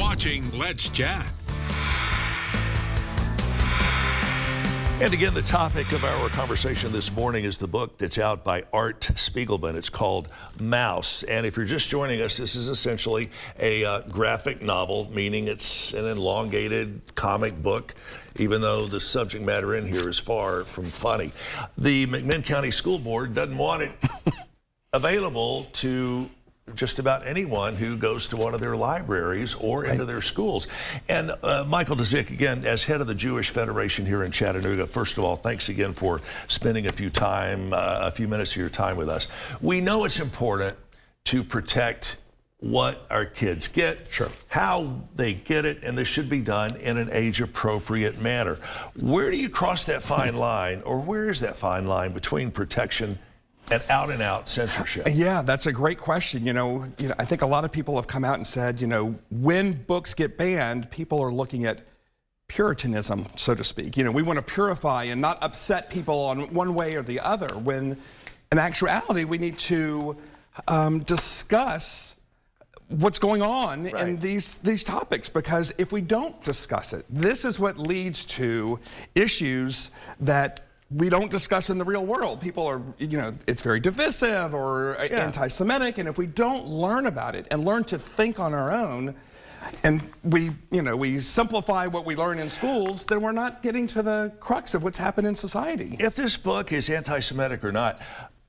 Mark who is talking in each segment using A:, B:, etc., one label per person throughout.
A: watching Let's Chat.
B: And again, the topic of our conversation this morning is the book that's out by Art Spiegelman. It's called Mouse. And if you're just joining us, this is essentially a graphic novel, meaning it's an elongated comic book, even though the subject matter in here is far from funny. The McMinn County School Board doesn't want it available to just about anyone who goes to one of their libraries or into their schools. And Michael Dzik, again, as head of the Jewish Federation here in Chattanooga, first of all, thanks again for spending a few minutes of your time with us. We know it's important to protect what our kids get, how they get it, and this should be done in an age-appropriate manner. Where do you cross that fine line, or where is that fine line between protection and out-and-out censorship?
C: Yeah, that's a great question. You know, I think a lot of people have come out and said, when books get banned, people are looking at Puritanism, so to speak. We want to purify and not upset people on one way or the other, when in actuality, we need to discuss what's going on in these topics, because if we don't discuss it, this is what leads to issues that we don't discuss in the real world. People are, it's very divisive or anti-Semitic, and if we don't learn about it and learn to think on our own, and we simplify what we learn in schools, then we're not getting to the crux of what's happened in society.
B: If this book is anti-Semitic or not,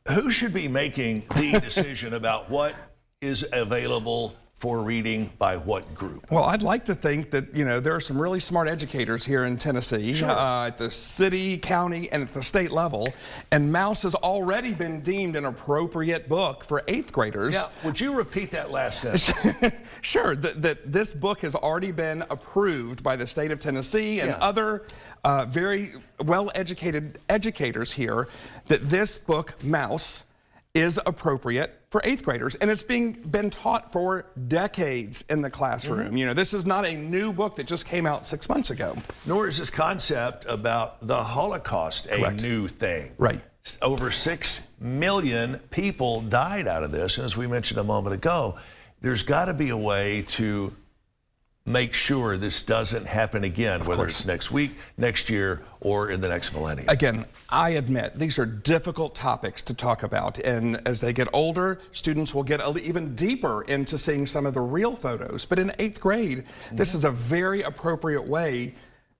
B: who should be making the decision about what is available for reading by what group?
C: Well, I'd like to think that, there are some really smart educators here in Tennessee, at the city, county, and at the state level. And Mouse has already been deemed an appropriate book for 8th graders.
B: Yeah, would you repeat that last sentence?
C: Sure, that this book has already been approved by the state of Tennessee and other very well-educated educators here, that this book, Mouse, is appropriate for 8th graders, and it's been taught for decades in the classroom. This is not a new book that just came out 6 months ago.
B: Nor is this concept about the Holocaust a new thing.
C: Right.
B: Over 6 million people died out of this, and as we mentioned a moment ago, there's got to be a way to make sure this doesn't happen again, whether it's next week, next year, or in the next millennium.
C: Again, I admit these are difficult topics to talk about, and as they get older, students will get even deeper into seeing some of the real photos. But in 8th grade, this is a very appropriate way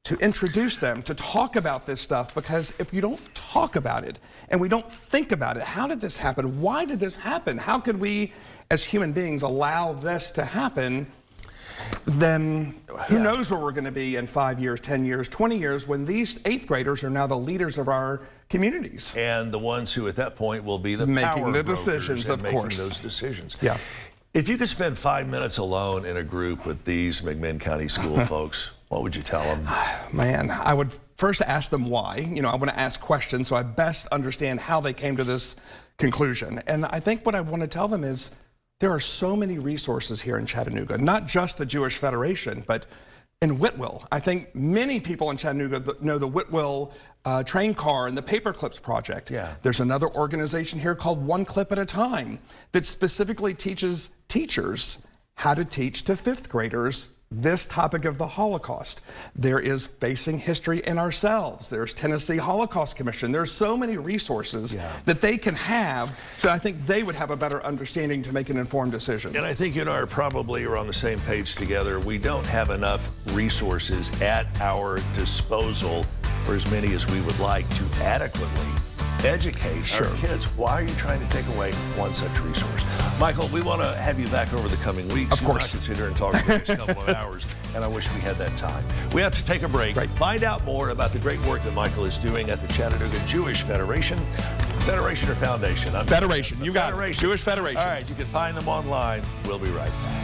C: to introduce them to talk about this stuff, because if you don't talk about it and we don't think about it, how did this happen? Why did this happen? How could we, as human beings, allow this to happen? Then who knows where we're going to be in 5 years, 10 years, 20 years, when these 8th graders are now the leaders of our communities.
B: And the ones who at that point will be the
C: making the decisions, of course.
B: Making those decisions.
C: Yeah.
B: If you could spend 5 minutes alone in a group with these McMinn County school folks, what would you tell them?
C: Man, I would first ask them why. I want to ask questions so I best understand how they came to this conclusion. And I think what I want to tell them is, there are so many resources here in Chattanooga, not just the Jewish Federation, but in Whitwell. I think many people in Chattanooga know the Whitwell train car and the Paperclips Project. There's another organization here called One Clip at a Time that specifically teaches teachers how to teach to 5th graders this topic of the Holocaust. There is Facing History in Ourselves. There's Tennessee Holocaust Commission. There's so many resources that they can have, so I think they would have a better understanding to make an informed decision.
B: And I think you and I are probably on the same page together. We don't have enough resources at our disposal, or as many as we would like, to adequately educate our kids. Why are you trying to take away one such resource? Michael, we want to have you back over the coming weeks.
C: Of course.
B: You and I can sit here and talk for the next couple of hours, and I wish we had that time. We have to take a break. Find out more about the great work that Michael is doing at the Chattanooga Jewish Federation. Federation or Foundation?
C: Federation. You got it. Jewish Federation.
B: All right, you can find them online. We'll be right back.